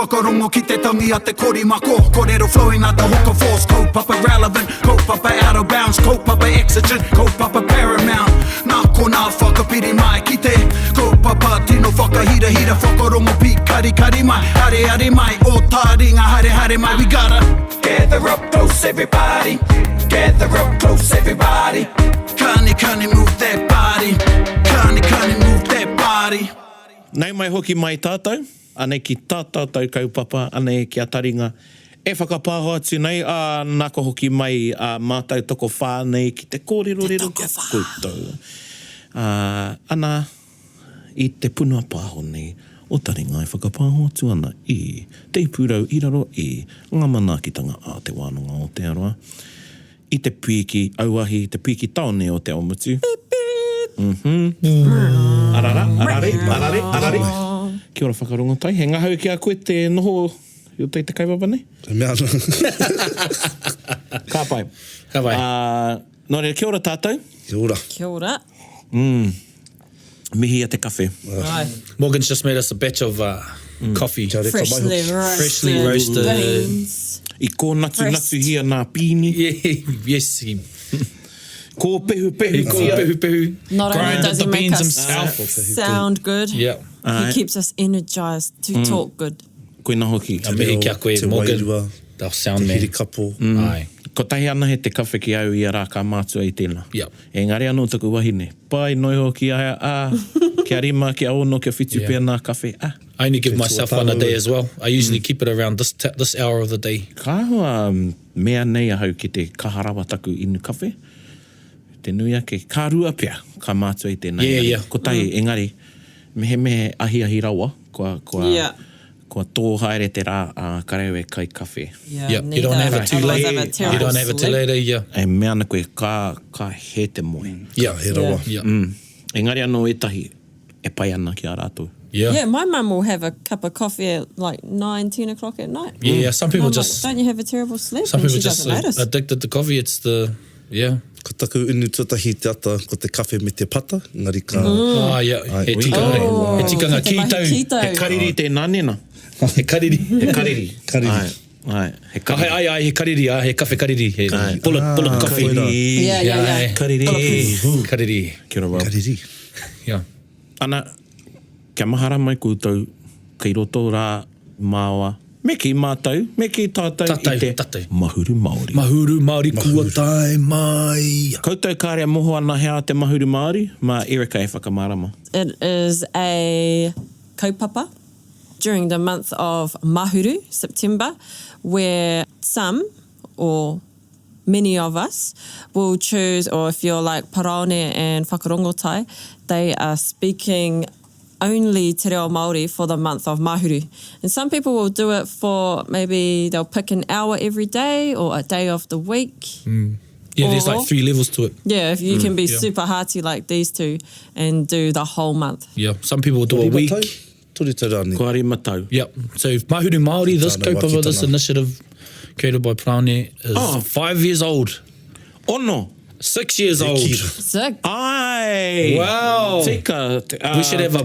whakarongo ki te tangi a te korimako. Kōrero flowing out the hook of force. Kaupapa relevant, kaupapa out of bounds, kaupapa exigent, kaupapa paramount. Nā ko nā whakapiri mai ki te kaupapa tino whakahira hira whakarongo pi kari kari mai. Hare hare mai, o Taringa hare hare mai. We gotta gather up close everybody, gather up close everybody. Kani move that body, kani move that body. Nei mai hoki mai tātou, anei ki tātou kaupapa, anei ki a Taringa. E whakapāho atu nei, nāko hoki mai mātou toko whānei ki te kōrero rero ki a koutou. Ana, i te punua pāho nei, o Taringa e whakapāho atu ana i te ipurau i raro i ngā manaakitanga a te wānanga o te aroa. I te piki auahi, te piki taone o te aumutu. Arare. Kia ora whakarongotai. He ngahau ki a koe te noho i o te kaupapa nei? Mea ana. Ka pai. Nō rea, kia ora tātou. Kia ora. Mihi a te kawhe. Morgan's just made us a batch of coffee. Freshly roasted beans. I kō natu hia nā pīni. Yes. Kō pehu. Not only Grinded does the he make beans us himself. sound good, Yeah. he keeps us energized to talk good. Koe nā hoki. A mihi kia koe, Morgan. They'll sound man. Te hiri kapo. Ai. Ko tahi ana he te kawhe ki au i a rā ka mātua i tēnā. Yep. Engari anō taku wahine. Pai noi hoki a kia rima, kia ono, kia whitu pia nā kawhe. I only give myself one a day as well. I usually keep it around this hour of the day. Ka hoa mea nei ahau ki te kaharawa taku inu kawhe. Te nui ake, ka rua pia ka mātua i tēnā. Yeah. Ko tahi, engari, mehe ahi rawa, kua tō haere te rā karewe kai kawhe. Yeah. You don't have it too late. You don't have it too late, yeah. E mea na koe ka he te moe. Yeah, he rawa. Yeah. Engari anō e tahi, e pai ana ki a rātou. Yeah, my mum will have a cup of coffee at like 9, 10 o'clock at night. Yeah, some people just... Like, don't you have a terrible sleep? Some people she just doesn't notice. addicted to coffee. It's the... Yeah. Ko taku inu tuatahi te ata, ko te kawhe me te pata, ngari ka... Yeah. He tikanga ki tau. He kariri te nānena. He kariri. Ai, he He kariri, he kawhe kariri. He bullet coffee. Yeah. Kariri. Kia ora wau. Kariri. Yeah. Ana, kia mahara mai koutou, kei roto rā māua, me ki mātou, me ki tātou i te mahuru Māori. Mahuru Māori kua tai mai. Koutou kārea moho ana hea te mahuru Māori, ma Erika e whakamārama. It is a kaupapa during the month of Mahuru, September, where some or many of us will choose, or if you're like Paraone and Whakarongotai, they are speaking only te reo Māori for the month of Mahuru. And some people will do it for maybe they'll pick an hour every day or a day of the week. Yeah, there's like 3 levels to it. Yeah, if you can be super hearty like these two and do the whole month. Yeah, some people will do a week. Tori taurani. Ko ari matau. Yep. So Mahuru Māori, this kaupapa, this initiative created by Praone is 5 years old. Ono. 6 years old. Sick. Ai. Wow. Tika. We should have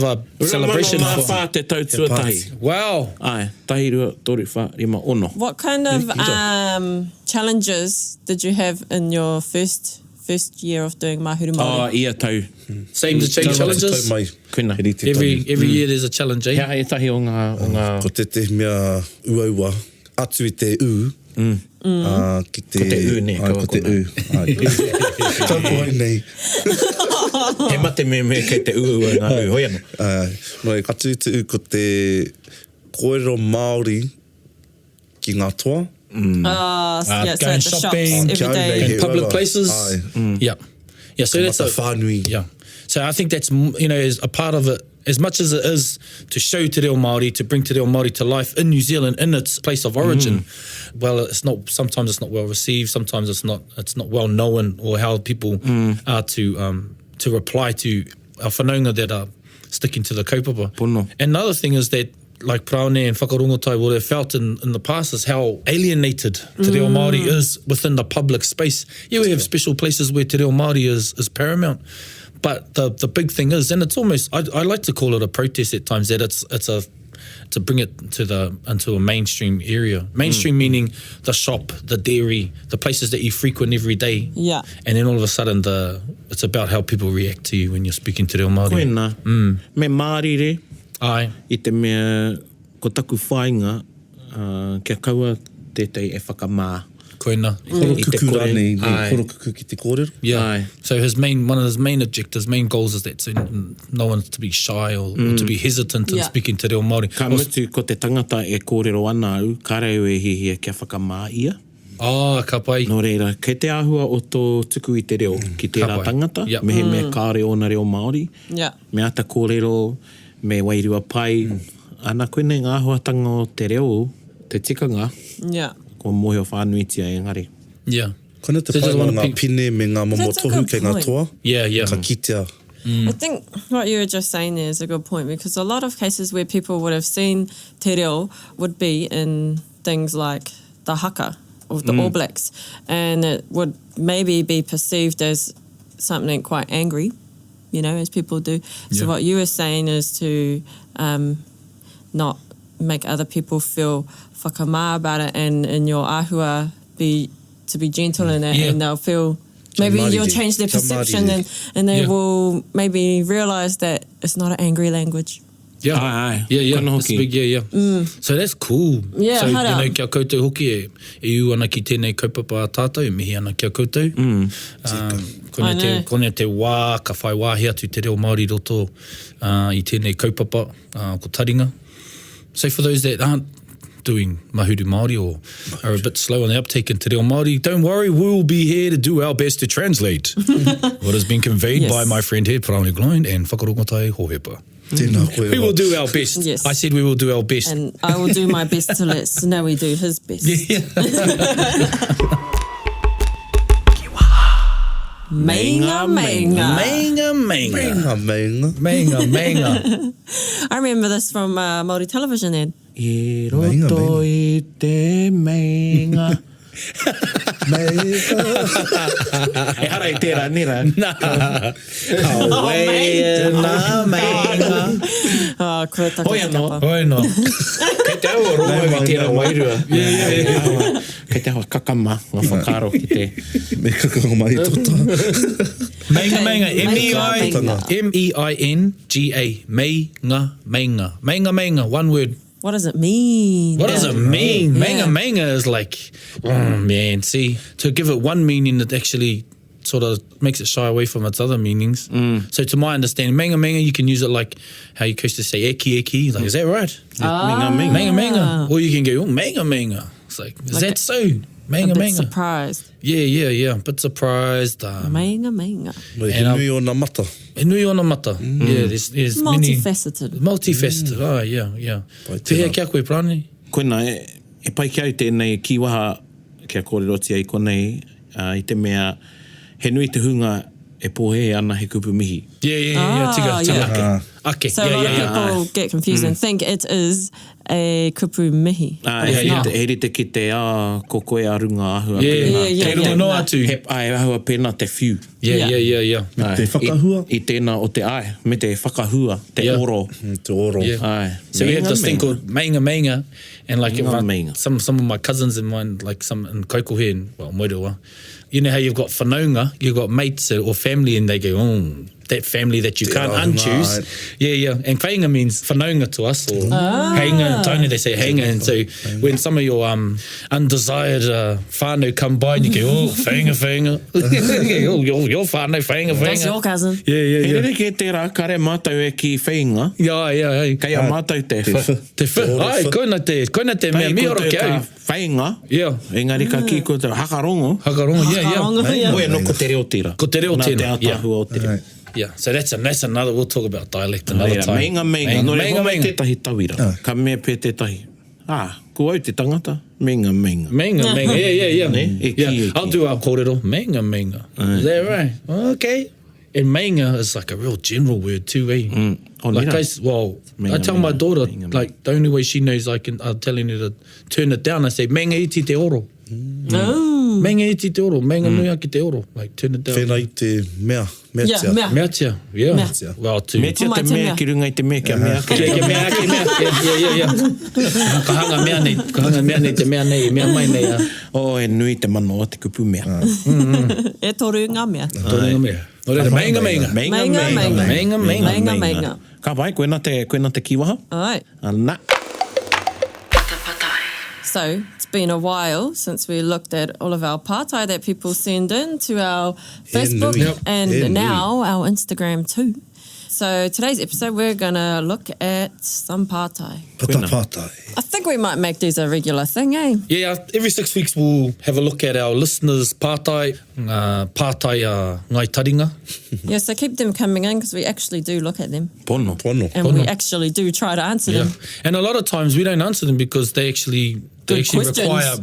a celebration for for... te tautuatahi. Wow. Ai, tahi rua, tori wha, rima, ono. What kind of challenges did you have in your first year of doing Mahuru Māori? Ia tau. Same to change challenges? Kuina. Every year there's a challenge, eh? Hea e tahi o ngā... Ko te mea ua atu i te u. Ki te... Ko te u ne. Ko te u. Taupo ai nei. He mate me kei te ua ngā u. Hoi anō. No, atu i te u ko te kōrero Māori ki ngā toa. Going shopping, in public places. Yeah. So that's a whānui. Yeah. So I think that's, is a part of it. As much as it is to show te reo Māori, to bring te reo Māori to life in New Zealand, in its place of origin, well, sometimes it's not well received, sometimes it's not well known, or how people are to reply to our whanaunga that are sticking to the kaupapa. Pono. And another thing is that, like Praone and Whakarongotai would have felt in the past, is how alienated te reo Māori is within the public space. Yeah, we have special places where te reo Māori is paramount. But the big thing is, and it's almost, I like to call it a protest at times, that it's to bring it into a mainstream area. Mainstream meaning the shop, the dairy, the places that you frequent every day. Yeah. And then all of a sudden it's about how people react to you when you're speaking to reo Māori. Koina. Me Māori re, Ai. I te mea ko taku whainga, kia kaua tētai e whakamā. Koina. Koro I te kuku kore. rānei, Ai. koro kuku ki te kōrero. Yeah. Aye. So one of his main objectives, main goals is that no one to be shy or to be hesitant in Yeah. speaking to reo Māori. Ka mutu ko te tangata e kōrero ana au, ka reo e hihia kia whakamā ia. Ka pai. Nō reira, kei te āhua o tō tuku i te reo, ki tērā pai. tangata, Yep. mehe mea kā reo na reo Māori, Yeah. me ata kōrero, me wairua pai, ana koene ngā āhuatanga o te reo, te tikanga, Yeah. ko mohi o whānuitia engari. Yeah. Kona te So just whainga wanna ngā pick- pine me ngā momo That's a tohu good kei ngā point. toa. Yeah. Ka kitea. I think what you were just saying there is a good point, because a lot of cases where people would have seen te reo would be in things like the haka of the All Blacks, and it would maybe be perceived as something quite angry, as people do. So Yeah. what you were saying is to not make other people feel whakamā about it, and in your ahua to be gentle in it, Yeah. and they'll feel maybe Kia you'll marire. change their Kia perception, marire. and they Yeah. will maybe realise that it's not an angry language. Yeah. Ai. Yeah. Kana That's hoki. big, yeah. So that's cool. Yeah, so, hara. kia koutou hoki e iu ana ki tēnei kaupapa a tātou, e mihi ana kia koutou. I know. Kone te wā, ka whai wāhi atu te reo Māori roto I tēnei kaupapa, ko Taringa. So for those that aren't doing mahuru Māori or are a bit slow on the uptake in te reo Māori, don't worry, we'll be here to do our best to translate what has been conveyed Yes. by my friend here, Parani Gloin, and whakarongotai hohepa. Tēnā koe We wā. will do our best. Yes. I said we will do our best. And I will do my best to let Snowy do his best. Mainga, mainga. Mainga. Mainga. I remember this from Māori television ad. I Mainga, roto i te mainga. E hara i tērā nera. Away na mainga. Oh, kua taka Hoi te anō. kapa. Oi no. Kei te au rongo i tērā wairua. Kei te awa kakama ngā whakaro ki te... Me kakanga mai tota. Mainga. Mainga. M-E-I-N-G-A. Mainga. One word. What does it mean? What does it mean? Yeah. Mainga is like, oh man, see, to give it one meaning that actually sort of makes it shy away from its other meanings. So to my understanding, mainga, you can use it like how you used to say eki. Like, is that right? Mainga. Or you can go, oh, mainga. It's like, is that so? A bit Mainga. surprised. Yeah. But surprised. Mainga. Mai he And, nui o nā mata. E nui ona mata. Yeah, there's many... Multifaceted. Multifaceted, yeah. Pai Te tērā. kia koe, Prani? Koina, e pai ki au tēnei kiwaha kia kōreroti ai konei, I te mea, he nui te hunga e pōhe ana he kupu mihi. Yeah, tika. yeah. Ake. So a lot of people get confused and think it is a kupu mihi. But it's not. He rite ki te ko koe a runga ahua Yeah. pēnā. Yeah. Te rongo no atu. He ai ahua pēnā te whiu. Yeah. Ai, te whakahua? I tēnā o te ai, me te whakahua, te Yeah. oro. Te oro. Yeah. Ai. So we have this thing Mainga. called mainga, and like Mainga, mainga. some of my cousins in mine, like some in Kaikohe and Moerewa, you know how you've got whanaunga, you've got mates or family, and they go, oh, that family that you can't Yeah, unchoose. right. Yeah. And whainga means whanaunga to us, or hainga, Tainga they say hainga. And so when some of your undesired whānau come by and you go, oh, whainga. Your whānau, whainga. That's your cousin. Yeah. He rere ke tērā kare mātou e ki whainga, Yeah. kei a mātou te wha. Te whi. Ai, koina te mea miora ki au. Whainga, Yeah. engari ka ki ko te hakarongo, Hakarongo, Hakarongo, yeah. oe no ko te reo tira. Ko te reo Nā tēnā, te atahua o te reo. Yeah, so that's another, we'll talk about dialect another time. Mainga. No re hoa Mainga. tētahi tawira. Ka mea pē tētahi. Ko au te tangata. Mainga. Mainga, yeah. Ne? E ki, Yeah, e ki. I'll do our kōrero. Mainga. Is that right? Okay. And mainga is like a real general word too, eh? Oh, Like, nera. I Mainga, tell my mainga, daughter, mainga, like, the only way she knows I'm telling her to turn it down, I say, mainga iti te oro. Oh. Meinga e te oro, meinga nui aki te oro. Like, turn it down. Whenai te mea. Mea Yeah, tia. mea. Mea tia, yeah. Mea. Well, to... Me tia Mai te te mea mea. ki runga i te mea kia mea. Yeah, mea ake mea. Yeah. Ka hanga mea nei, te mea nei, mea mai nei. O, e nui te mano o te kupu mea. E toru ngā mea. Torenga mea. Ora, meinga. Mainga. Ka vai, koe nā te kiwaha? Alright. Ana. So it's been a while since we looked at all of our pātai that people send in to our Facebook nui. and E nui. now our Instagram too. So today's episode we're going to look at some pātai. Patapatai. I think we might make these a regular thing, eh? Yeah, every 6 weeks we'll have a look at our listeners' pātai, ngai taringa. Yeah, so keep them coming in because we actually do look at them Pono. Pono. and we actually do try to answer Yeah. them. And a lot of times we don't answer them because they actually questions.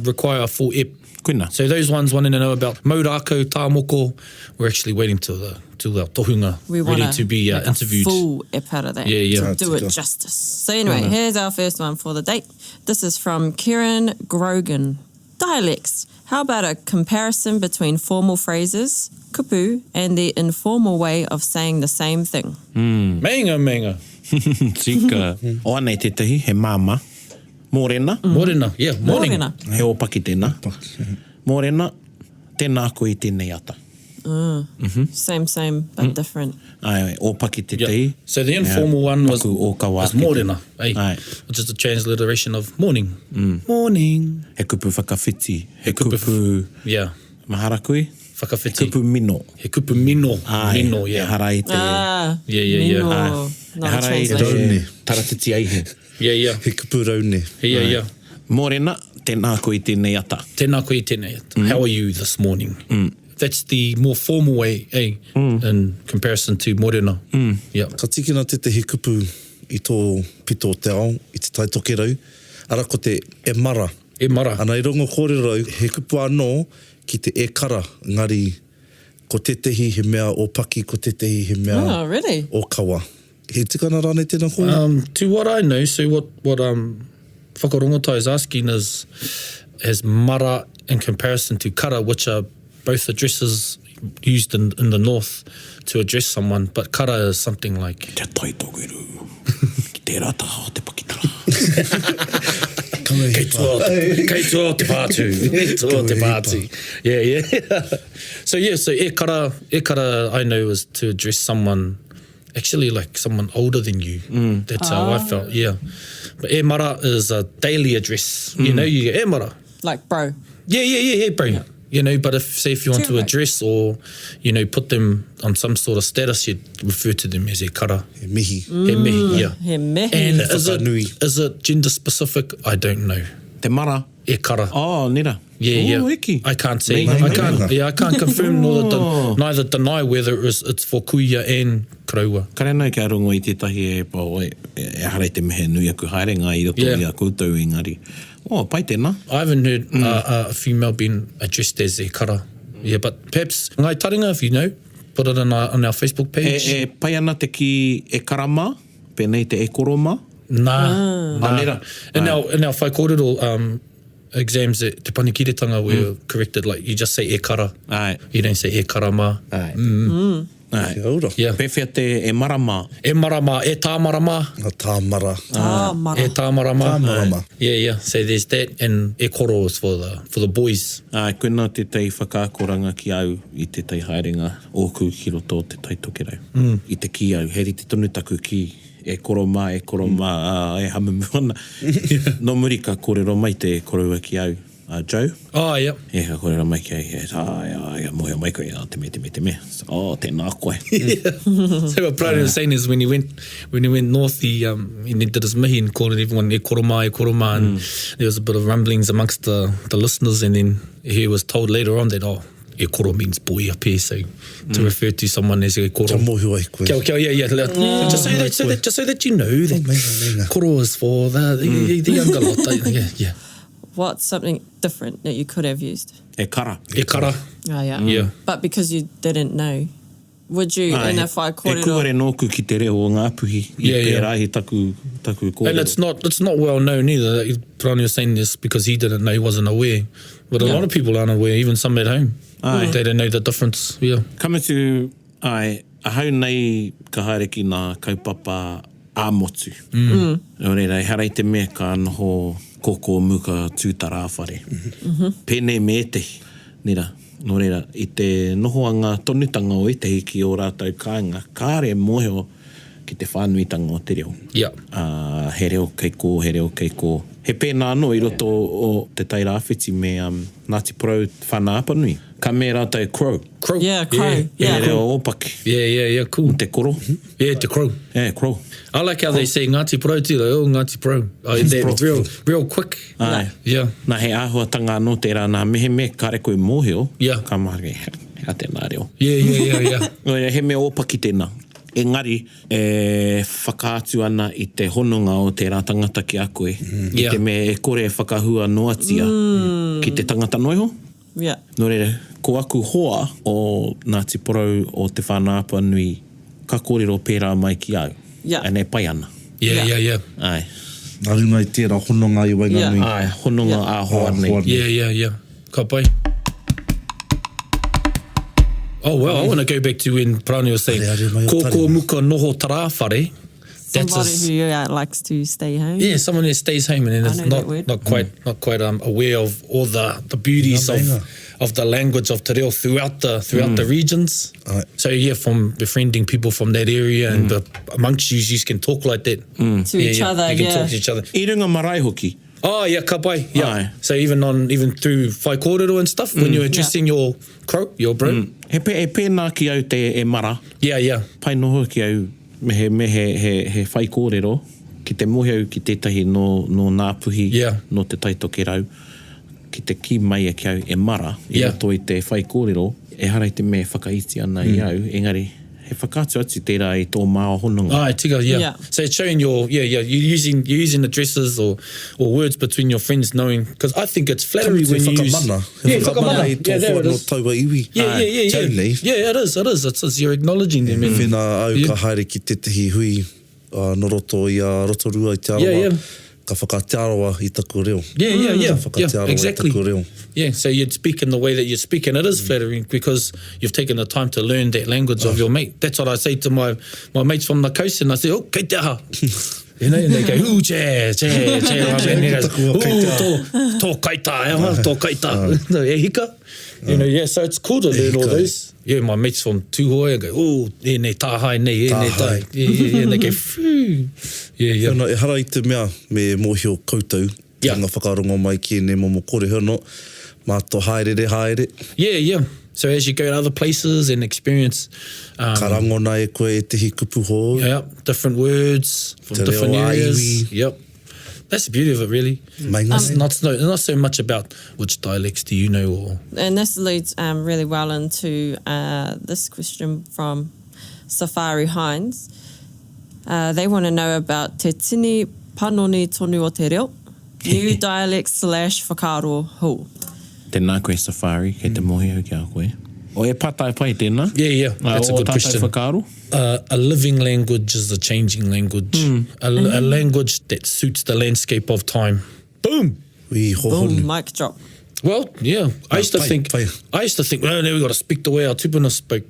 require a full ep. Koina. So those ones wanting to know about maurako, tāmoko, we're actually waiting till our tohunga We ready want to be interviewed. a full ep out of that. Yeah. Do it justice. So anyway, here's our first one for the date. This is from Kieran Grogan. Dialects. How about a comparison between formal phrases, kupu, and the informal way of saying the same thing? Mainga. Tika. O anei te tahi, he māma. Mōrena. Morena, yeah, morning. Mōrena. He opaki tēnā. Mōrena, tēnā koe i tēnei ata. Same, but different. Ai, opaki te Yeah. tahi. So the informal one was Paku o ka wā was ki te- morena, eh? Ai. Which is the transliteration of morning. Morning. He kupu whakawhiti. He kupu- kupu Yeah, mahara koe. whakawhiti. Kupu mino. He kupu mino. Ai, Mino, e yeah. hara i te... Yeah. Mino. Ai, Not e a hara i translation. te taratiti aihe. Yeah. He kupu raune. Yeah. Mōrena, tēnā koe i tēnei ata. Tēnā koe i tēnei. How are you this morning? That's the more formal way, in comparison to morena. Yeah. Ka tikina te he kupu i tō pito te ao, i te tai tokerau. Ara ko te e mara. E mara. Ana i rongo kōrero, he kupu anō ki te e kara. Ngari, ko tetehi he mea o paki, ko tetehi he mea Oh, really? o kawa. He tikana rāne tēnā kōrero? To what I know, so what Whakarongotai is asking is mara in comparison to kara, which are both addresses used in the north to address someone, but kara is something like... Te tai togeru. Ki te rata o te pakitara. Kei tua te pātu. Kei tua te pātu. Yeah. So e kara I know is to address someone, actually like someone older than you. That's how I felt, yeah. But e mara is a daily address. You know, you get e mara. Like bro. Yeah, bro. Yeah. You know, but if you want to address or, you know, put them on some sort of status, you'd refer to them as e kara. He mihi. He mihi, yeah. He mihi. And Whakanui. is it gender specific? I don't know. Te mara. E kara. Oh, nera. Yeah. Oh, eki. I can't say. Mainga. I can't confirm nor neither deny whether it's for kuia and kraua. Kare nau kia rongo i tētahi e pao e harai te mehe nui aku haerenga i roto i a koutou engari. Oh, pai tēnā. I haven't heard a female being addressed as e kara. Yeah, but perhaps ngai taringa, if you know, put it on our Facebook page. E pai ana te ki e karama, pēnei te e koroma. Nah. Nera. In our whai kōrero exams, te panikiretanga, we're corrected, like you just say e kara. Ai. You don't say e karama. Ai. Ai. He aura. Yeah. Pewhia te e marama. E marama, e tā marama. Ngā tā mara. Mara. E tā marama. Tā marama. Yeah. So there's that, and e koro is for the boys. Ai, koena te tei whakaakoranga ki au i te tei haerenga ōku ki roto te tai tokerau. I te ki au, heri te tonutaku ki e koroma, e hamamu ana. No muri ka kōrero mai te korua ki au. Joe? Oh, yeah. E ka kōrero mai ki au, mohe mai koe, te me. Oh, tēnā koe. So what Brian was saying is when he went north, he did his mihi and called everyone e koroma, and there was a bit of rumblings amongst the listeners, and then he was told later on that, e koro means boy up here, so to refer to someone as e koro. Kia mohu ai koe. Yeah. Just so that you know that Mainga. koro is for the younger lot. Yeah. What's something different that you could have used? E kara. E kara. Oh, yeah. Yeah. But because you didn't know Would you, in a whai E kōrero? kuare nōku ki te reo o ngā puhi I Yeah, te yeah. rahi taku kōrero. And it's not well known either. Prani was saying this because he didn't know, he wasn't aware. But a lot of people aren't aware, even some at home. They don't know the difference. Yeah. Kamutu, ahau nei ka haere ki ngā kaupapa āmotu. Nō reira, harai te mea ka noho koko muka tūtara awhare. Pēnei me etehi, nera. Nō reira, I te noho a ngā tonutanga o etehi ki o rātou kāinga, kāre mōheo ki te whānuitanga o te reo. Yeah. He reo kei kō, he reo kei kō. He pēnā anō I roto o te taira awhiti me Ngāti Porou whānā apanui. Ka me rātou crow. Crow. Yeah, crow. Yeah, Yeah. He reo ōpaki. yeah, cool. Te koro. Yeah, te crow. Yeah, crow. I like how they say Ngāti Porou too, like, oh, Ngāti Porou. Oh, they're real quick. Ai. Yeah. Nā he āhuatanga anō te rā nā mehe me kare koe mōheo. Yeah. Ka mahi, hea tēnā reo. Yeah. He me ōpaki tēnā. Engari, whakaatu ana I te hononga o te rā tangata ki a koe. I te me e kore whakahua noatia ki te tangata noiho. Yeah. Nō reira, ko aku hoa o Ngāti Porou o te whānāpa nui ka kōrero pērā mai ki au. Yeah. And e pai ana. Yeah. Ai. Nā runga I tērā hononga I wainga Yeah. nui. Ai, hononga a hoa nei. Yeah. Ka pai. Oh, well, I want to go back to when Prani was saying, Are mai o ko Taringa. muka noho tarawhare. Somebody who likes to stay home. Yeah, someone who stays home and I is know that word. not quite aware of all the beauties of the language of te reo throughout the regions. Right. So yeah, from befriending people from that area and amongst you can talk like that. To each other, You can yeah. talk to each other. I runga marae hoki. Oh yeah, ka pai. Yeah. Aye. So even through whai kōrero and stuff, when you're addressing your crow, your bro. He pēnā ki au te e mara. Yeah. Pai noho ki au me he whai kōrero ki te mohe au ki tētahi no ngā puhi Yeah. no te taitoke rau ki te ki mai e ki au e mara I Yeah. roto I te whai kōrero e harai te me whakaiti ana I au engari he whakātu atu tērā I tō māo hononga Ah, tika, yeah. Yeah. So it's showing you're using addresses or words between your friends, knowing, because I think it's flattery when you use. whakamana. Yeah, He whakamana. I tō there whua it no is. taua iwi. Yeah. Totally. Yeah, it is. It's you're acknowledging them. and- Whena au Yeah. ka haere ki tetehi hui no roto I a rotorua I te arawa. Yeah. Ka whakatiaroa I taku reo. Yeah. Ka whakatiaroa Exactly. I taku reo. Yeah, so you'd speak in the way that you speak, and it is flattering because you've taken the time to learn that language of your mate. That's what I say to my mates from the coast, and I say, oh, kei te aha. You know, and they go, ooh, che. And he goes, ooh, tō kaita, tō kaita. No, e hika. You know, yeah, so it's cool to learn all hika. those. Yeah, my mates from Tūhoe go, oh, e nei tāhai nei, e nei Tāhai. tāhai. Yeah, and they go, phew. Yeah. Hena, e hara I te mea me mōhio koutou. Yeah. Tanga whakarongo mai ki ne momo kore hono. Mā tō haere. Yeah. So as you go to other places and experience Ka rangona e koe e tehi kupu ho. different words from Te different reo areas. aiwi. Yep. That's the beauty of it, really. Maingani. It's not so much about which dialects do you know or... And this leads really well into this question from Safari Hines. They want to know about te tini panoni tonu o te reo, new dialects / whakaro hu. Tēnā koe Safari kei te mohe au ki a koe O e Patapatai tēnā Yeah. That's a good question. Whakaaro A living language is a changing language. A language that suits the landscape of time. Boom! Ui, hohonu. Boom, mic drop. Well, yeah. I used to think, well, now we've got to speak the way our tupuna spoke.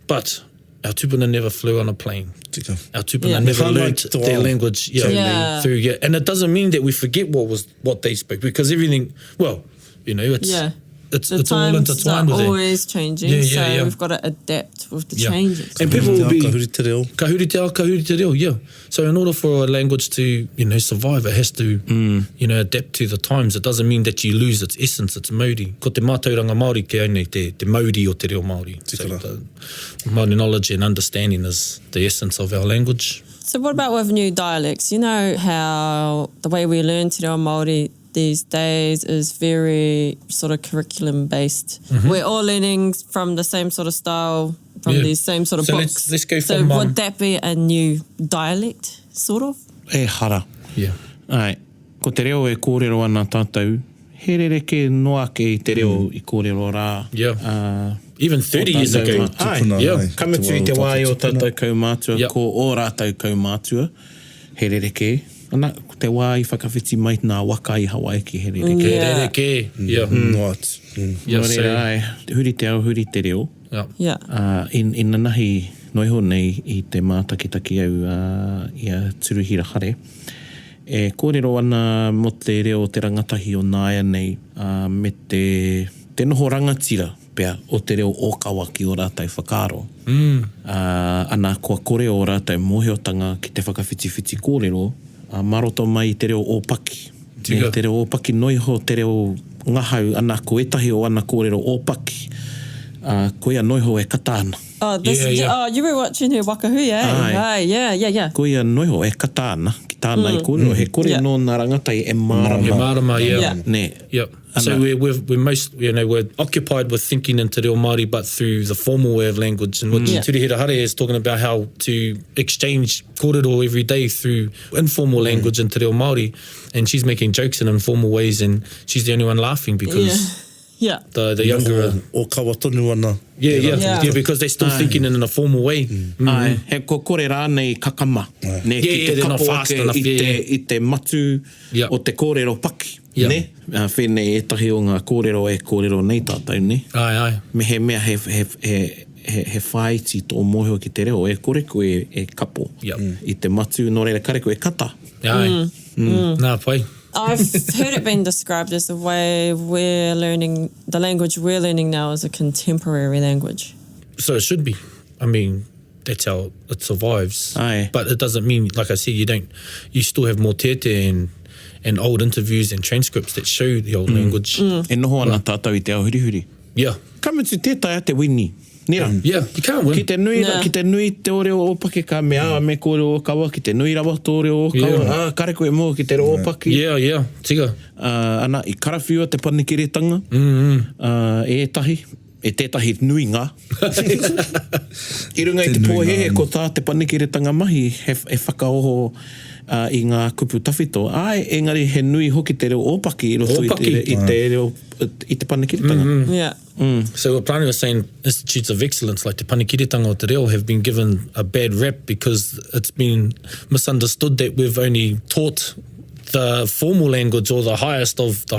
But our tupuna never flew on a plane. Tika. Our tupuna Yeah. never Whānau learned ki tō their ao. language. Yeah. Through. And it doesn't mean that we forget what they spoke, because everything, well, you know, it's The all times intertwined are with it. always changing, Yeah, so yeah. we've got to adapt with the Yeah. changes. And people will be... Ka huri te reo. Ka huri te reo, yeah. So in order for a language to, survive, it has to, adapt to the times. It doesn't mean that you lose its essence, its Māori. Ko te mātauranga Māori ke aunei te Māori o te reo Māori. So Tikara. the Māori knowledge and understanding is the essence of our language. So what about with new dialects? You know how the way we learn te reo Māori these days is very sort of curriculum based. We're all learning from the same sort of style, from Yeah. these same sort of So books. let's go so from, would that be a new dialect, sort of? E hara Yeah. Ai, ko te reo e kōrero ana tātou he rereke noa ke i te reo i kōrero rā. Yeah. Even 30 years ago. Ai, Yeah. Kamutu i te wai o tātou kaumātua, Yep. ko ō rātou kaumātua, he rereke. Ana, te wā i whakawhiti mai nā waka i Hawaii ki he rereke. Yeah. Rereke. Yeah. No atu. Yeah, Nō so- reira ai, huri te ao, huri te reo. Yeah. Yeah. Ina nahi noiho nei i te mātakitaki au i a Turuhira Hare. E kōrero ana mo te reo te rangatahi o nāia nei me te noho rangatira pea o te reo ōkawa ki o rātai whakaaro. Ana kua kore o rātai mōheotanga ki te whakawhitiwhiti kōrero, maroto mai i te reo ōpaki. Tika. Te reo ōpaki noiho, te reo ngahau ana ko etahi o ana kōrero ōpaki. Ko ia noiho e kata ana. Oh, this, Yeah. oh, you were watching her wakahui, eh? Ai. Ai, yeah. Ko ia noiho e kata ana ki tāna i kōrero. He kore Yeah. nō nā rangatai e marama. Yeah, marama, yeah. Yeah. Ne. Yep. So Ana. we're most, we're occupied with thinking in te reo Māori, but through the formal way of language. And what Turuhira Hare is talking about how to exchange kōrero every day through informal language in te reo Māori. And she's making jokes in informal ways, and she's the only one laughing because Yeah. the younger... O kawa tonu ana. Yeah, because they're still thinking in a formal way. Ai, he ko kore rānei kakama. Ne, ki te they're not kapo fast ake enough, i te matu Yeah. o te kōrero paki. Yeah. Ne? Whenei etahi o ngā kōrero e kōrero nei tātou, ne? Ai. Me he mea he whaiti tō mōhio ki te reo e kore koe e kapo. Yep. I te matu no reira kare koe kata. Ai. Nā pai. I've heard it being described as the way we're learning, the language we're learning now is a contemporary language. So it should be. I mean, that's how it survives. Aye. But it doesn't mean, like I said, you still have more tete and old interviews and transcripts that show the old language. E noho ana tātou i te ao hurihuri. Yeah. Kamutu tētai a te wini. Nera. Yeah, you can't win. Ki te nui, Yeah. ki te nui te o reo ōpaki ka me awa me kōrero ōkawa, ki te nui rawa tō reo ōkawa, Yeah. kare koe mō ki te reo ōpaki. Yeah, tika. Ana, i karawhiua te panikiretanga, e etahi, e tētahi nui ngā. I runga i te nui pōhehe ngā. ko tā te panikiretanga mahi, he whakaoho i ngā kupu tawhito. Ai, engari he nui hoki te reo ōpaki i roto i te panikiretanga. Yeah. So what Prani was saying, institutes of excellence like te panikiretanga o te reo have been given a bad rap because it's been misunderstood that we've only taught the formal language or the highest of te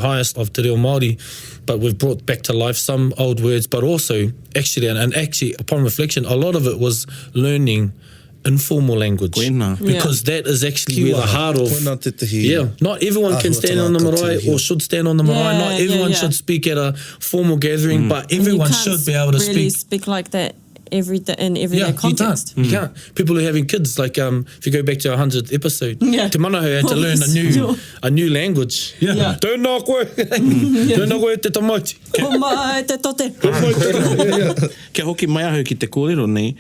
reo Māori, but we've brought back to life some old words, but also actually upon reflection, a lot of it was learning informal language. Koina. Because that is actually where the heart of... Koina te tehi. Yeah, not everyone can stand on the marae or should stand on the marae. Not everyone should speak at a formal gathering, but everyone should be able to really speak. speak like that in everyday context. You can't. People who are having kids, like if you go back to our 100th episode, Te Manaho had to learn a new language. Yeah. Tēnā koe. Tēnā koe te tamati. Ko mai te tote. Kia hoki mai ahu ki te kōrero nei,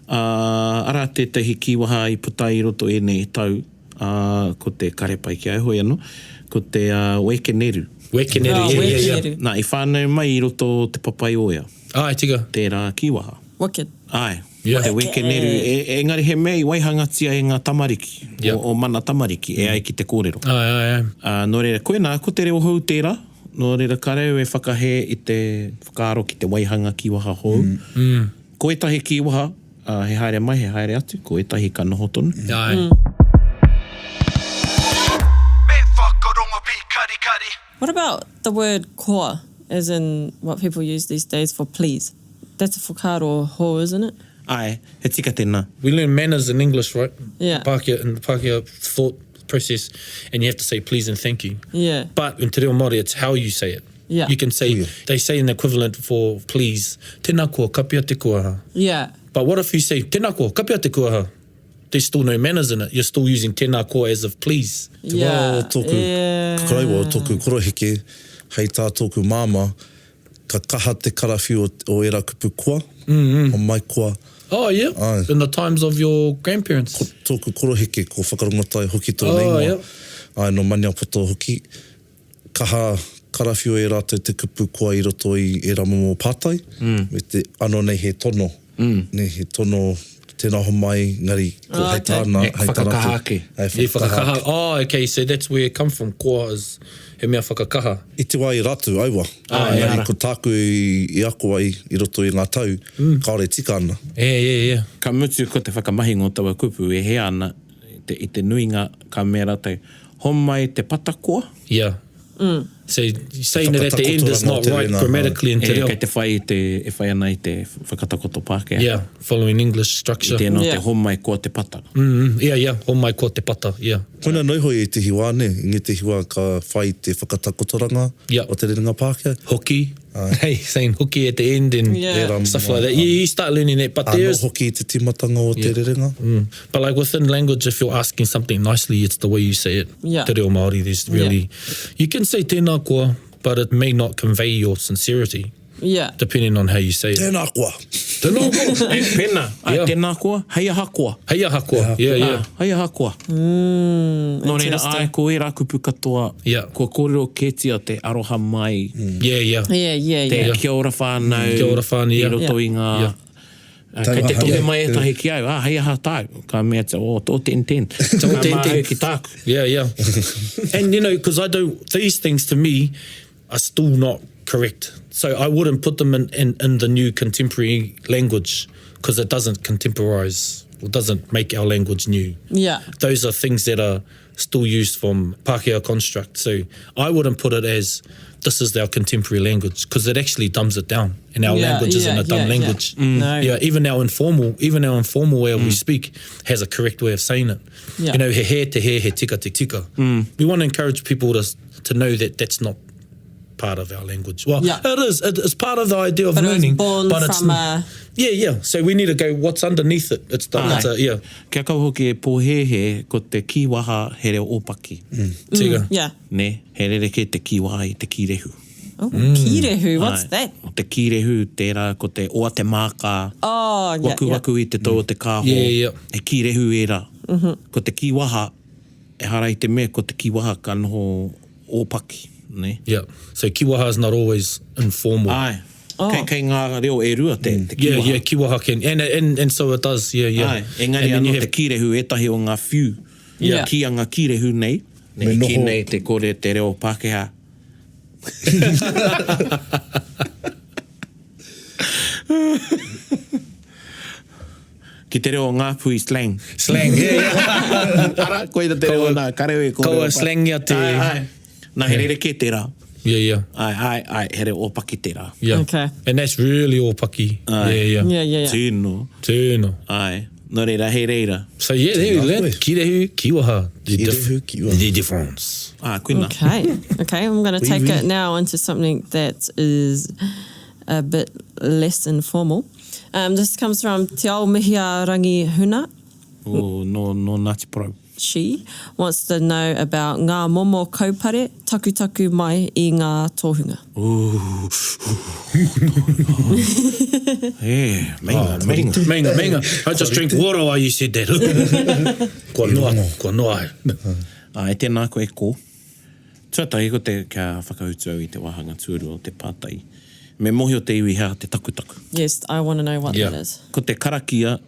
ara tētahi kiwaha i putai i roto e nei tau, ko te karepai ki aihoi anō, ko te wekeneru. Wekeneru, yeah. Nā, i whānau mai i roto te papai oia, Ai, tika. tērā kiwaha. Wicked. Ai, Yeah. te wekeneru, engari he mea i waihangatia e ngā tamariki, Yeah. o mana tamariki, e ai ki te kōrero. Ai. Nō reira, koe nā, ko te reo hou tērā, nō reira kareu e whakahe i te whakaaro ki te waihanga kiwaha hou. Ko etahi kiwaha, he haere mai, he haere atu, ko etahi ka noho tonu. Ai. Me whakarongo pi kari kari. What about the word koa, as in what people use these days for please? That's a whakaaro ho, isn't it? Ai, he tika tēnā. We learn manners in English, right? Yeah. In the Pākehā thought process, and you have to say please and thank you. Yeah. But in te reo Māori, it's how you say it. Yeah. You can say, they say an equivalent for please, tēnā kua, kapia te kuaha. Yeah. But what if you say, tēnā kua, kapia te kuaha? There's still no manners in it. You're still using tēnā kua as of please. Te wā o tōku, kakaraiwa o tōku koroheke, hei tā tōku māma, ka kaha te karawhiu o era kupu koa, o mai koa. Oh, yeah. Ai. In the times of your grandparents. Tōku koroheke, ko whakarongotai hoki tō Oh, neimoa. yeah. Ai, no mania poto hoki. Kaha karawhiu e rātou te kupu koa i roto i era momo pātai. Me te ano nei he tono. Nei he tono tēnā ho mai, ngari, ko hei tāna. E whakakaha ake. E whakakaha. Oh, okay, so that's where it come from. Koa is he mea whakakaha. I te wai ratu, aiwa. Ngari, ko tāku i ako ai, i roto i ngā tau, kaore tika ana. Yeah. Ka mutu ko te whakamahi ngō taua kupu e he ana, i te nuinga ka mea rātou, homai te patakoa. Yeah. So saying that at the end is not right grammatically in te reo. Kei te whai e whai ana i te whakatakoto Pākehā. Yeah, following English structure. I tēnā te homai koa te pata. Yeah. Homai ko te pata, yeah. Koina noi hoi i te hiwa ne, inge te hiwa ka whai te whakatakotoranga o te rerenga Pākehā. Hoki. Hey, saying hoki at the end and stuff like that. You start learning that, but there's... hoki i te timatanga o te rerenga. But like within language, if you're asking something nicely, it's the way you say it. Te reo Māori, there's really... You can say tēnā koa, but it may not convey your sincerity. Yeah. Depending on how you say it. Tēnā koa. Tēnā koa. Pena, tēnā koa, hei aha koa. Hei aha koa, yeah. Hei aha koa. Nō reira, ko e rā kupu katoa, ko kōrero kētia te aroha mai. Yeah. Te kia ora whānau, i roto i ngā... Kei te tohe mai e tahi ki au, hei aha tāu, ka mea te, tō ten. Ka māu ki tāku. Yeah. And you know, because these things to me are still not correct. So I wouldn't put them in the new contemporary language because it doesn't contemporize or doesn't make our language new. Yeah. Those are things that are still used from Pākehā construct. So I wouldn't put it as this is our contemporary language because it actually dumbs it down. And our language isn't a dumb language. No. Yeah, even our informal way we speak has a correct way of saying it. Yeah. You know, he tika te tika. We want to encourage people to know that that's not part of our language. Well, it is. It's part of the idea of learning. But it's born from Yeah. So we need to go, what's underneath it? It's yeah. Kia kau hoki e pōhehe ko te kiwaha he reo ōpaki. Tiga. Yeah. Ne, he rereke te kiwaha i te kirehu. Oh, kirehu, what's that? Te kirehu, tērā, ko te oa te māka. Oh, yeah. Waku i te tō te kāho. Yeah. E kirehu e rā. Ko te kiwaha, e hara i te mea, ko te kiwaha ka noho ōpaki. Ne? Yeah. So kiwaha is not always informal. Ai. Kei ngā reo e rua te kiwaha. Yeah, kiwaha can. And so it does, yeah. Ai. Engari anō te kirehu e tahi o ngā whiu. Yeah. Ki a ngā kirehu nei. Ki nei te kore te reo Pākehā. Ki te reo ngāpui slang. Slang, yeah. Ara, koe te reo nā kareo e kore. Koa slang ia te... Ai. Nā here ke te rā. Yeah. Ai, here ōpaki te rā. Yeah. Okay. And that's really ōpaki. Yeah. Tēnō. Ai. Nō reira, hei reira. So yeah, there you learn. Kirehu, kiwaha. The difference. Kuina. Okay, I'm going to take it now into something that is a bit less informal. This comes from Te Ao Mihia Rangi Huna. No Ngāti Porou. She wants to know about ngā momo kaupare taku mai I ngā tohunga. Menga. I just drink water while you said that. Kua noa. E tēnā koe ko. Tuatai ko te kia whakautu au I te wahanga tūru o te pātai. Me mohi o te iwi hea te takutaku. Yes, I want to know what that is. Ko te karakia,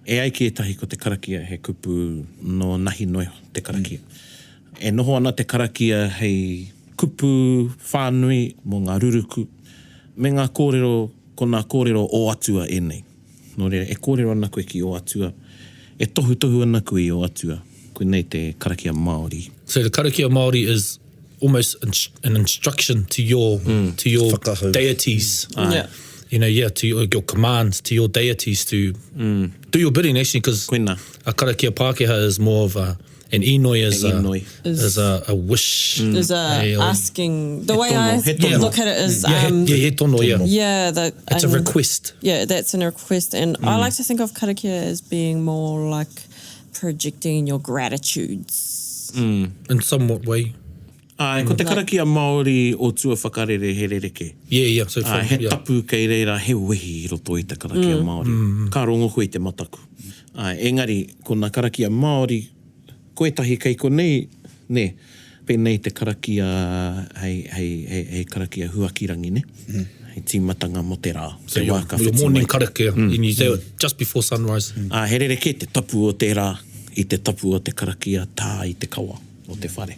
e ai ki e tahi ko te karakia he kupu no nahi noio te karakia. E noho ana te karakia hei kupu whānui mo ngā ruruku. Me ngā kōrero, ko ngā kōrero o atua e nei. Nō reira, e kōrero ana koe ki o atua. E tohu ana koe I o atua. Koe nei te karakia Māori. So the karakia Māori is almost an instruction to your deities. You know, to your commands, to your deities to do your bidding, actually, because a karakia Pākehā is more of an inoi is a wish. Is asking. The way I look at it is... he tono, Yeah. It's a request. Yeah, that's a request. And I like to think of karakia as being more like projecting your gratitudes. In somewhat way. Ko te karakia Māori o tua whakarere he rereke. Yeah. So he tapu kei reira he wehi I roto I te karakia Māori. Ka rongo koe te mataku. Engari, ko nā karakia Māori, koe tahi kei ko nei, pēnei te karakia hei karakia huakirangi, ne? he tīmatanga mo te rā. So Te your, wā ka your whiti morning mai. karakia, and you do it just before sunrise. He rereke te tapu o te rā, i te tapu o te karakia, tā i te kawa o te whare.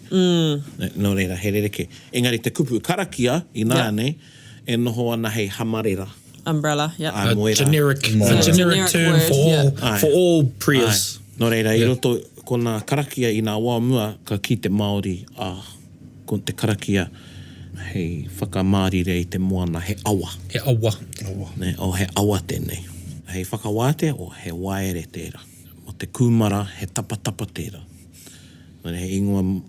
No reira, he rereke. Engari te kupu karakia, i nā nei, e noho ana hei hamarera. Umbrella, yeah. Ai, A moera. generic Generic term word, for all, yeah. for all prayers. No reira, i roto, ko nā karakia i nā wā mua, ka ki te Māori, ko te karakia, hei whakamārire i te moana, he awa. He awa. Ne, o he awa tēnei. Hei whakawāte o he waere tērā. O te kūmara, he tapatapa tērā. No, he ingoa...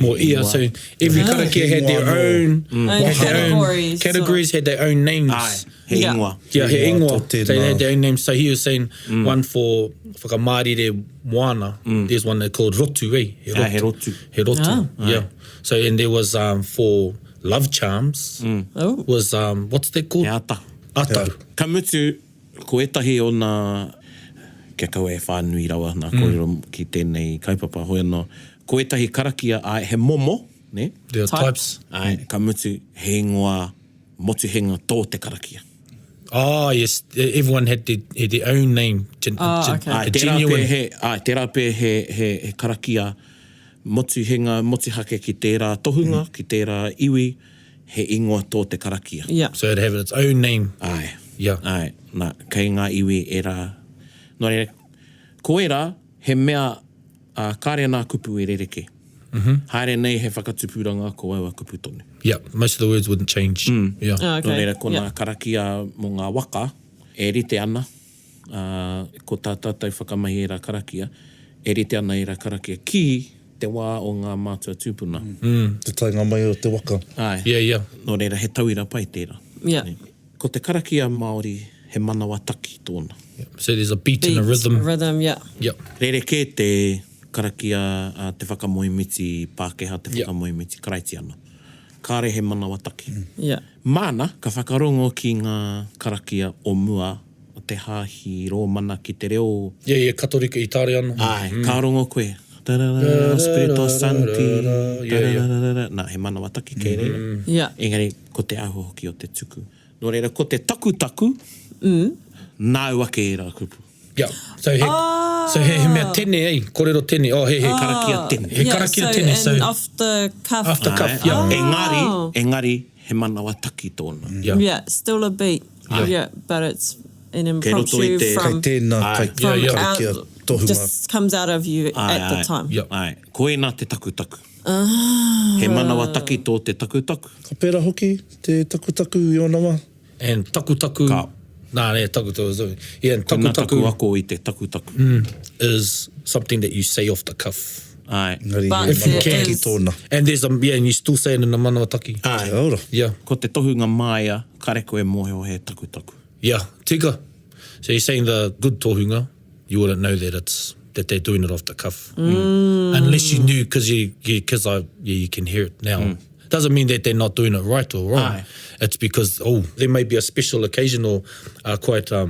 More ear, so every karakia had their own, had their own categories, had their own names. Ai, he Yeah. ingoa. Yeah, he ingoa. Tō tēnā. So they had their own names. So he was saying one for whakamārire moana. There's one they called rotu, eh? He Ah, he rotu. He rotu, Ah. yeah. So and there was for love charms Oh. was what's that called? He ata. Atau. Ka mutu, ko etahi o nā... Kia kau e whānui rawa, nā kōrero ki tēnei kaupapa hoi anō. Ko etahi karakia ai he momo, ne? There are Type. types. Ai, ka mutu he ingoa motuhenga tō te karakia. Oh, yes. Everyone had their own name. Okay. Ai, A tērā genuine. pē tērā pē he karakia motuhenga, motuhake ki tērā tohunga, ki tērā iwi, he ingoa tō te karakia. Yeah. So it had its own name. Ai. Yeah. Ai, nā, kei ngā iwi e rā. Nō reira, ko e rā, he mea kāre nā kupu e rereke. Haere nei he whakatupuranga ko aua kupu tonu. Yeah, most of the words wouldn't change. Yeah. Oh, okay. Nō reira, ko Yeah. nā karakia mō ngā waka, e rite ana, ko tā tātou whakamahi e rā karakia, e rite ana e rā karakia ki te wā o ngā mātua tūpuna. Te tainga mai o te waka. Ai, Yeah, yeah. nō reira, he tauira pai tērā. Yeah. Ko te karakia Māori, he manawa taki tōna. So there's a beat and a Beats, rhythm. Rhythm, yeah. Yep. Rereke te karakia te whakamoemiti Pākehā, te Yeah. whakamoemiti Karaitiana. Kāre he manawa taki. Yeah. Māna, ka whakarongo ki ngā karakia o mua, o te hāhi rōmana ki te reo. Yeah, yeah, katorika i tāre anō. Ai, ka rongo koe. Tarara, Spirito Santi. Yeah, yeah. Tarara, nā, he manawa taki kei reira. Yeah. Engari, ko te aho hoki o te tuku. Nō reira, ko te taku, nā ua ke e rā kupu. Yeah. So he mea tene, eh? Kōrero tene. Oh, he Karakia tene. He karakia tene. So off the cuff. off the cuff, Ai, yeah. Engari, he manawa taki tōna. Yeah. Yeah, still a beat. Ai. Yeah, but it's an Kei roto i impromptu te- Kei from tēnā, Ai. kai Yeah, yeah. karakia tohunga. just comes out of you at the time. Yeah. Ai, ko e nā te taku. He manawa taki tō te taku. Ka pērā hoki, te taku i o nawa. And taku. Ka. Nah, yeah, taku. Yeah, and Ko nā taku taku ako i te taku. is something that you say off the cuff. Ai, Ngari, But he if it manawa taki is- tōna. And there's and you still say it in the manawa taki. ai. Kia ora. Yeah. Ko te tohunga māia, kare koe mohe o he taku. Yeah, tika. So you're saying the good tohunga, you wouldn't know that they're doing it off the cuff. Unless you knew because you can hear it now. Doesn't mean that they're not doing it right or wrong. Aye. It's because, there may be a special occasion or quite a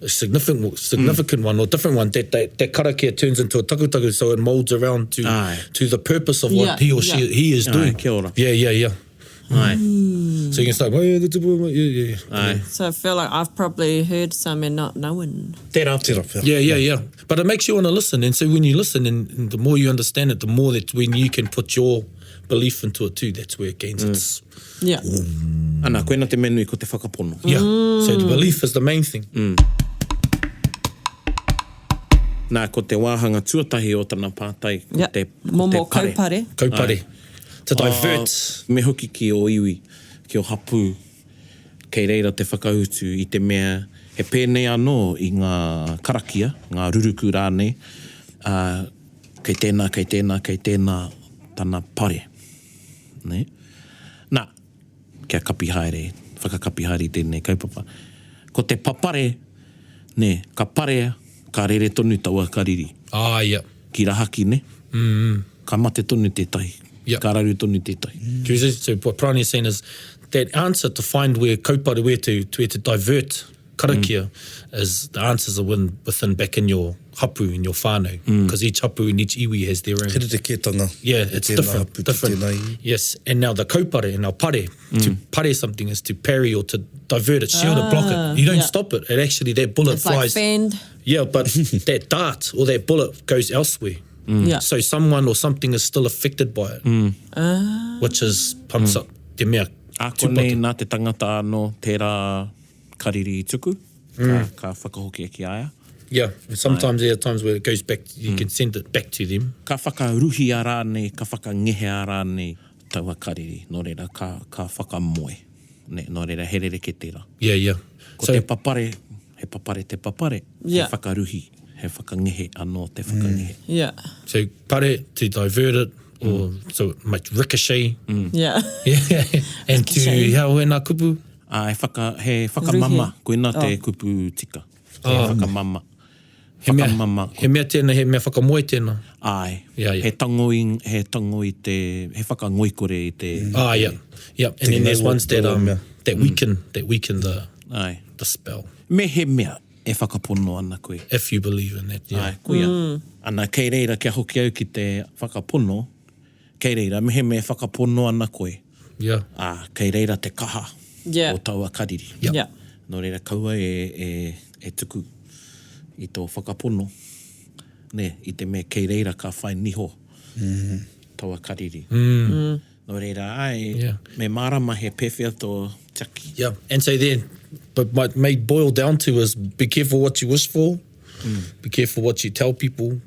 significant one or different one that karakia turns into a taku, so it molds around Aye. to the purpose of Yeah, what he or he is Aye, doing. kia ora. Yeah. Ai, So you can start, yeah. ai. So I feel like I've probably heard some and not knowing. Tērā. Tērā pēr. Yeah. But it makes you want to listen. And so when you listen, and the more you understand it, the more that when you can put your belief into it too, that's where it gains its... Yeah. Ana, koe nā te menui ko te whakapono. Yeah. So the belief is the main thing. Nā, ko te wāhanga tuatahi o tana pātai, ko Yeah. te Momo pare. kaupare. Kaupare. To divert. Me hoki ki o iwi, ki o hapu, kei reira te whakautu i te mea, he pēnei anō i ngā karakia, ngā ruruku rānei, kei tēnā tana pare. Ne? Nā, kia kapi haere, whakakapi haere tēnei kaupapa. Ko te papare, ne, ka pare, ka rere tonu taua kariri. Ah, yeah. Ki rahaki, ne? Ka mate tonu tētahi. Yeah. Ka raru tonu tētahi. So what Prani is saying is that answer to find where kaupare, where to divert karakia, is the answers are within back in your hapu, in your whānau. Because each hapu and each iwi has their own. Here te ketanga. Yeah, it's different. Hapu, different. tēnā iwi. Yes, and now the kaupare and our pare. To pare something is to parry or to divert it, shield it, block it. You don't stop it. It actually, that bullet It's flies. like fend. Yeah, but that dart or that bullet goes elsewhere. Yeah. So someone or something is still affected by it, which is pumps up te mea. Ako nei nā te tangata anō tērā kariri i tuku, ka whakahoki e ki aia. Yeah, sometimes there are times where it goes back, you can send it back to them. Ka whakaruhi a rānei, ka whakangehe a rānei taua kariri, nō reira ka whakamoe, nō reira he rere ke tērā. Yeah, yeah. Ko te papare, he papare, Yeah. he whakaruhi, he whakangehe anō te whakangehe. Yeah. So pare to divert it, or so it might ricochet. Yeah. Yeah, and to Ricochet. hau e nā kupu. He whakamama, koina te kupu tika. He whakamama. He mea tēnā, he mea whakamoe tēnā. Ai, Yeah, yeah. he tango i te, he whakangoikore i te... Yeah. And then there's ones that that weaken the Ai. spell, Me he mea e whakapono ana koe. if you believe in that. Yeah. Ai, kuia. Ana kei reira kia hoki au ki te whakapono, kei reira, me he mea whakapono ana koe. Yeah. Kei reira te kaha Yeah. o taua kariri. Yeah. Yeah. Nō reira kaua e tuku i tō whakapono. Ne, i te mea kei reira ka whai niho taua kariri. Nō reira ai, Yeah. me marama he pewhia tō taki. Yeah, and so then, but what may boil down to is be careful what you wish for, be careful what you tell people,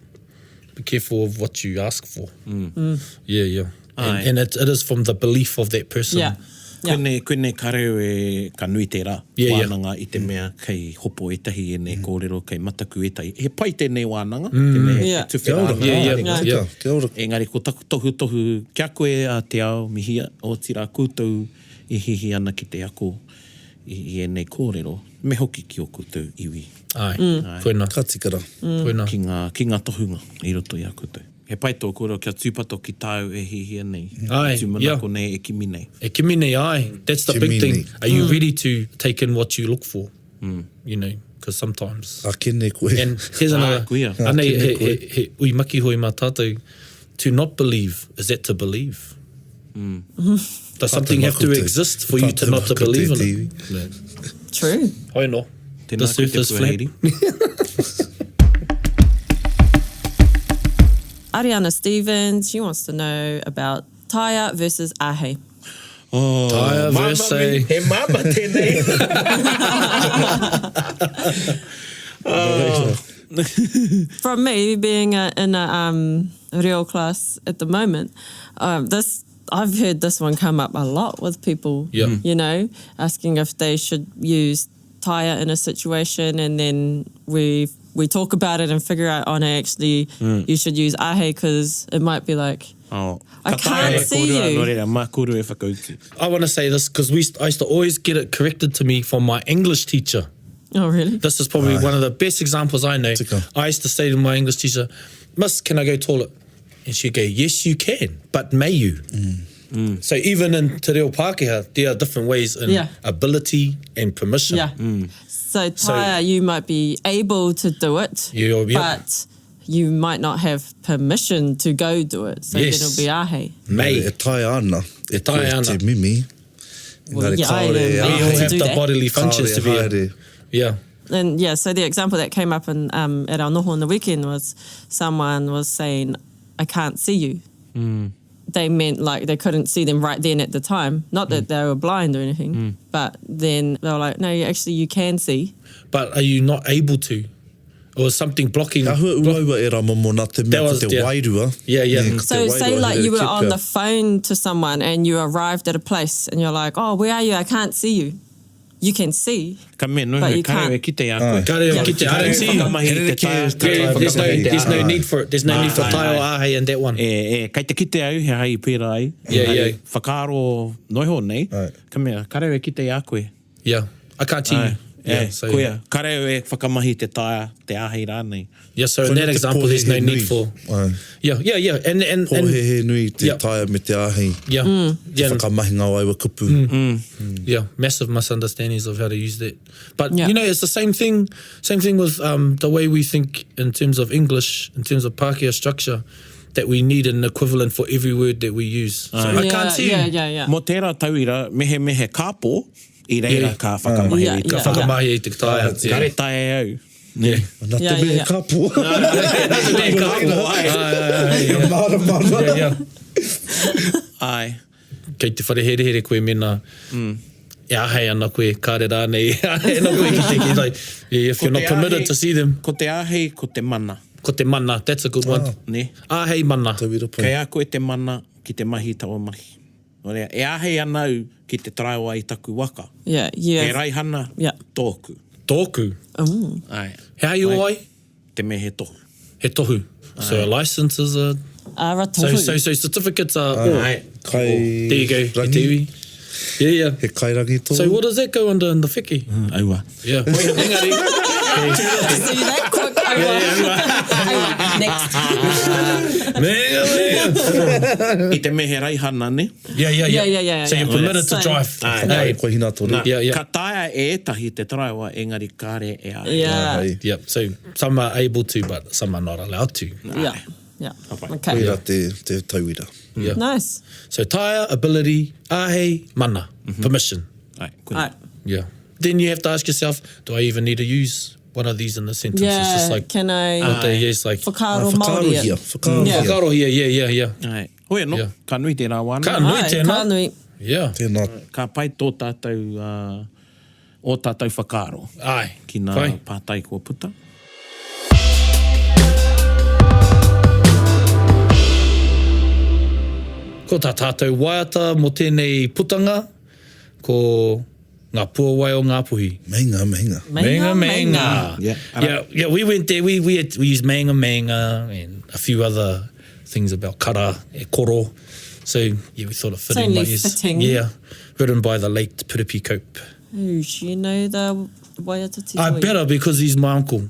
be careful of what you ask for. Yeah. Aye. And it is from the belief of that person. Yeah. Yeah. Koene kareo e ka nui te rā. Yeah, wānanga i te mea kei hopo e tahi e nei kōrero, kei mataku e tahi. He pai tēnei wānanga, tēnei Yeah. te tuwhi Kia ora. rānanga. Yeah. Kia ora. Engari, ko tohu kia koe a te ao mihia o tira koutou i hihi ana ki te ako i e nei kōrero. Me hoki ki o koutou iwi. Aye. Koina. Ka tikara. Koina. Ki ngā tohunga i roto i a koutou. He pai tō kōrero kia tūpato ki tāu e hihi nei. Aye, Tūmanako nei e kimi nei. E kimi nei, aye. That's the big Kimi thing. nei. Are you ready to take in what you look for? You know, because sometimes... A kene koe. And here's another... kuia. Anei, he ui maki hoi mā tātou. To not believe, is that to believe? Does something have to Tātou exist for you to not to believe in it? No. True. Hoi no. Tēnā The koe earth te is flat. puahiri. Ariana Stevens, she wants to know about taea versus ahei. Oh, Taea mama versus- me- he mama tēnei. From me being in a reo class at the moment, I've heard this one come up a lot with people. Yeah. You know, asking if they should use taea in a situation, and then we talk about it and figure out, oh no, actually you should use ahei because it might be like, Oh, I ka can't tae e see kōrua, you. nō reira, mā kōrua e whakautu. I want to say this because I used to always get it corrected to me from my English teacher. oh really? This is probably one of the best examples I know. Tika. I used to say to my English teacher, Miss, can I go toilet? And she'd go, yes, you can, but may you? So even in Te Reo Pākehā, there are different ways in Yeah. ability and permission. Yeah. So taea, you might be able to do it, Yeah. but you might not have permission to go do it. So Yes. then it'll be ahei. May. E tae ana. E tae koe ana. Te mimi. Well, Engari, yeah, I kaore, am We able all to have do the that. bodily functions to be haere. Yeah. And yeah, so the example that came up in, at our noho on the weekend was someone was saying, I can't see you. They meant like they couldn't see them right then at the time. Not that they were blind or anything, but then they were like, no, actually you can see. But are you not able to? Or is something blocking? Ka hua uraua e rā momo nā te mea That ko was- te yeah. wairua. Yeah, yeah. Ko te So wairua, say like he you were re on kepea. the phone to someone and you arrived at a place and you're like, oh, where are you? I can't see you. You can see. Ka mea But noho, you ka reo can't. e ki te a koe. Ka reo ki te Ka reo I don't see you. whakamahi i te Here tae. ke- Yeah, there's no Aye. need for it. There's no need for Aye, tae o aye. ahei in that one. Kei te kite au, he hai pēra ai. Yeah, Hei yeah. Whakaaro noiho nei. Aye. Ka mea, ka reo e ki te a koe. Yeah. I can't see you. So, Kuia, kareo e whakamahi te taea, te ahei rānei. yeah, so in Koina that te example, there's no pōhehe need nui. for... Ai. Yeah. And Pōhehe nui te Yeah. taea me te ahei. yeah, Te whakamahinga o aiwa kupu. yeah, massive misunderstandings of how to use that. But, Yeah. you know, it's the same thing with the way we think in terms of English, in terms of Pākehā structure, that we need an equivalent for every word that we use. So I can't see... Yeah. Mo tērā tauira, mehe kāpō, I reira Yeah. ka whakamahi. Yeah, Ka yeah. whakamahi e te taea. Kare tae au. Yeah. Nā Yeah, te mehe yeah. kāpō. That's a big couple. Mara. Yeah. Ai. Kei te wharehere koe mena, e ahei ana koe, kāre rānei, e ahei ana koe ki te ki, like, yeah, if you're not permitted to see them. Ko te ahei, ko te mana. Ko te mana, that's a good one. Ne? Ahei mana. Tauira pai. Kei a koe te mana ki te mahi taua mahi. O rea, e ahei ana au ki te traiwa i taku waka. Yeah. E raihana, Yeah. tōku. Tōku. Ai. Hei o ai? Te me he tohu. He tohu. So a license is a... Ara So tohu. certificates are... Ai. Kai There you go. He rangi. tiwi. Yeah. He kairangi tō. So what does that go under in the wheki? Aua. Yeah. Engari. See that quick? Next. Mega. I te me he raihana ne. Yeah. So you're permitted to Same. drive. Ai. Ai, koe hina tō Nā, Yeah. ka taea e etahi te traiwa, engari kāre e ahei. Yeah. Yep. So some are able to, but some are not allowed to. Yeah. Apai. Okay. Koira te tauira. Yeah. Nice. So taea, ability, ahei, mana, permission. Ai, koe. All right. Yeah. Then you have to ask yourself, do I even need to use one of these in the sentence? It's Yeah. just like Can I what they use, like whakaro Whakaro Māori hia. it? Whakaro Yeah. hia. whakaro here, yeah. Ai. Hoi no, Yeah. ka nui tērā wāna. Ka nui Ai, tēnā. ka nui. Yeah. Tēnā. Ka pai tō tātou, o tātou whakaro. Ai. Ki nā Pai. pātai kua puta. Ko tā tātou waiata mo tēnei putanga, ko ngā puawai o ngā puhi. Mainga. Menga. Yeah. We went there. We used menga and a few other things about kara e koro. So yeah, we thought it fit It's in. only Like, fitting. Yeah, written by the late pt5. Ooh, you know the waiata te I toi. better because he's my uncle.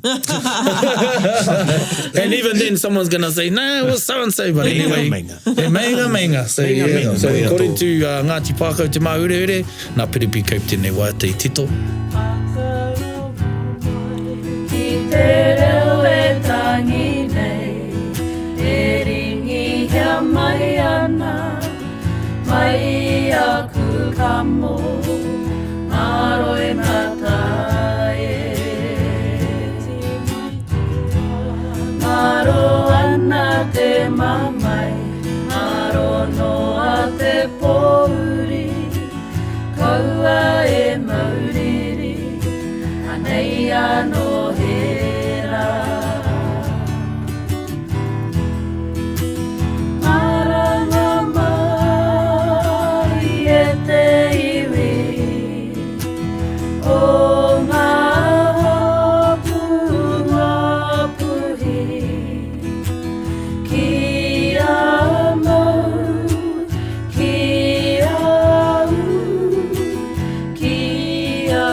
And even then, someone's gonna say, "No, it was so and so." But anyway, menga. So Menga, yeah. menga. So Menga according tō. to Ngāti Pākau te Māureure, nā pt5 tēnei waiata i tito. Ki te reo e tangi nei, e ringi hea mai ana, mai aku ka mō, maro e matae. Maro ana te mamai, maro noa te pōuri, kaua e mauriri, anei anō hera. Maranga mai e te iwi, o ngā puhi, ki a mau, ki a u, ki a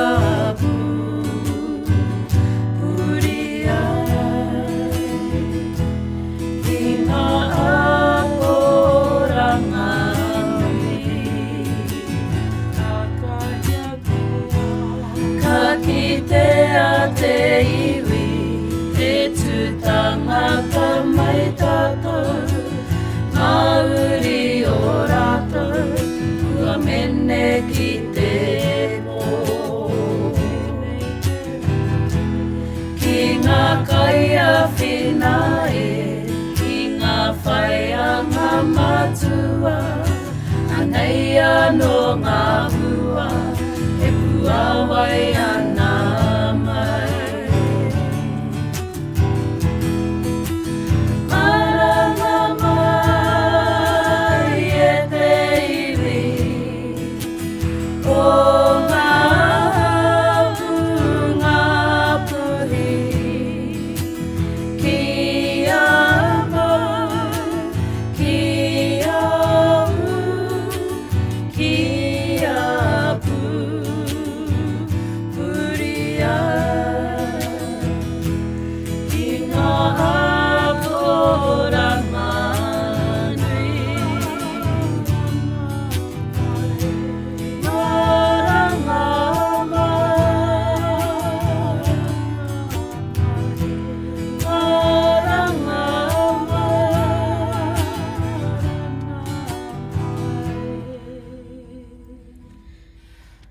pu. Te iwi, te tūtanga ka mai tātou, Māori o rātou, kua mene ki te pō. Ki ngā kaia whina e, ki ngā whaianga matua, anei anō ngā hua, e puawai ana mai. Maranga mai e te iwi, o ngā puhi, ki a mau, ki a u, ki a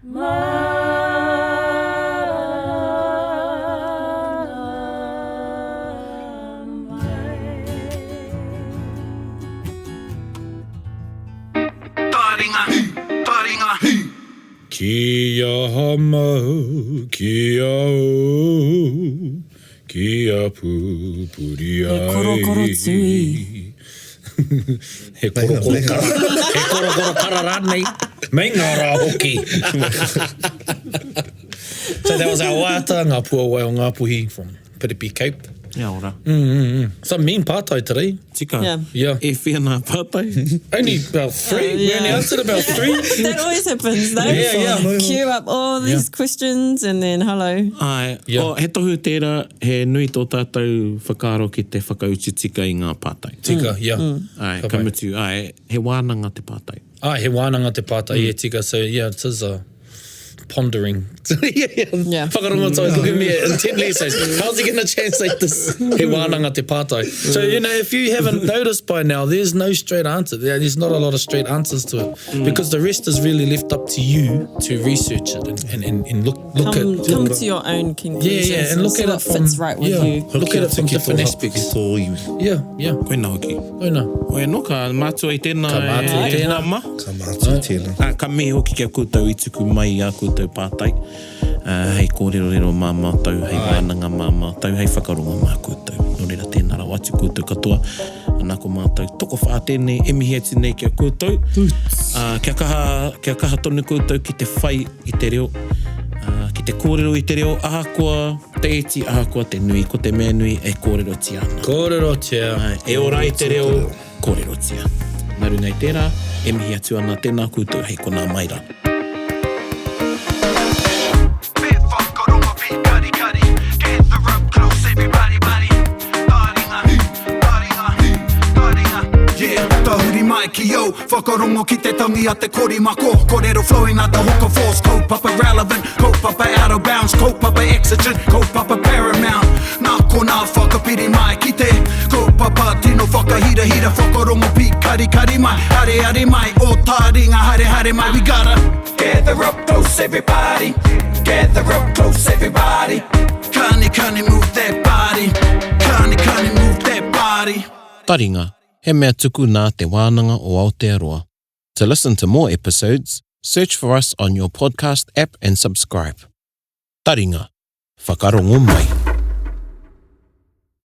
Taringa, taringa, Kia hamau, kia o, kia pupuri ai. He korokoro tui. He korokoro kara rānei. Mei ngā rā hoki. So that was our wāta, ngā pua wai o Ngāpuhi from pt5. Ia ora. Some mean pātai today. Tika, Yeah. e whiana pātai. Only about 3. We only answered about 3. That always happens, though. Yeah. Queue up all these questions and then hello. Ai, Yeah. o he tohu tērā, he nui tō tātou whakaaro ki te whakauti tika i ngā pātai. Tika, yeah. Ai, Ka ka pai. mutu, ai, he wānanga te pātai. He wānanga te pātai, tika. So, yeah, it is pondering. Yeah. Whakarongotai is looking at me intently, says, how's he going to translate this? He wānanga te pātai. So, you know, if you haven't noticed by now, there's no straight answer. There's not a lot of straight answers to it because the rest is really left up to you to research it and look Come to your own conclusions. Yeah, and look see at what it from fits right with you. Look at it from different aspects. Yeah. Koina hoki. Oina. Oe no, ka mātua i tēnā. Ka mātua i tēnā. Ma. Ka mātua tēnā. Ka me hoki kia koutou i tuku mai a koutou pātai. Hei kōrero mā mātou, hei wānanga mā mātou, hei whakaronga mā koutou. Nō reira tēnā rā watu koutou katoa. Nā ko mātou toko wha tēnei e mihi ati nei kia koutou. Kia kaha tonu koutou ki te whai i te reo. Ki te kōrero i te reo, ahakoa te eti, ahakoa te nui, ko te mea nui e kōrero tia ana. Kōrero tia. E ora i te reo, kōrero tia. Nā runga i tērā, e mihi atu ana tēnā koutou hei kona maira. Bit whakaronga pi kari kari. Gather up close everybody buddy. Taringa, taringa, taringa. Yeah, tahuri mai ki yo. Whakarongo ki te tangi a te kori mako. Kōrero flowing out the hook of force. Kaupapa relevant, kaupapa out of bounds. Kaupapa exigent, kaupapa paramount. Nā ko nā whakapiri mai ki te kaupapa tino whakahira hira. Whakarongo pi kari kari mai. Hare hare mai, o taringa hare hare mai. We gotta gather up close everybody. Gather up close everybody. Kani move that body. Kani move that body. Taringa, he mea tuku nā te wānanga o Aotearoa. To listen to more episodes, search for us on your podcast app and subscribe. Taringa, whakarongo mai.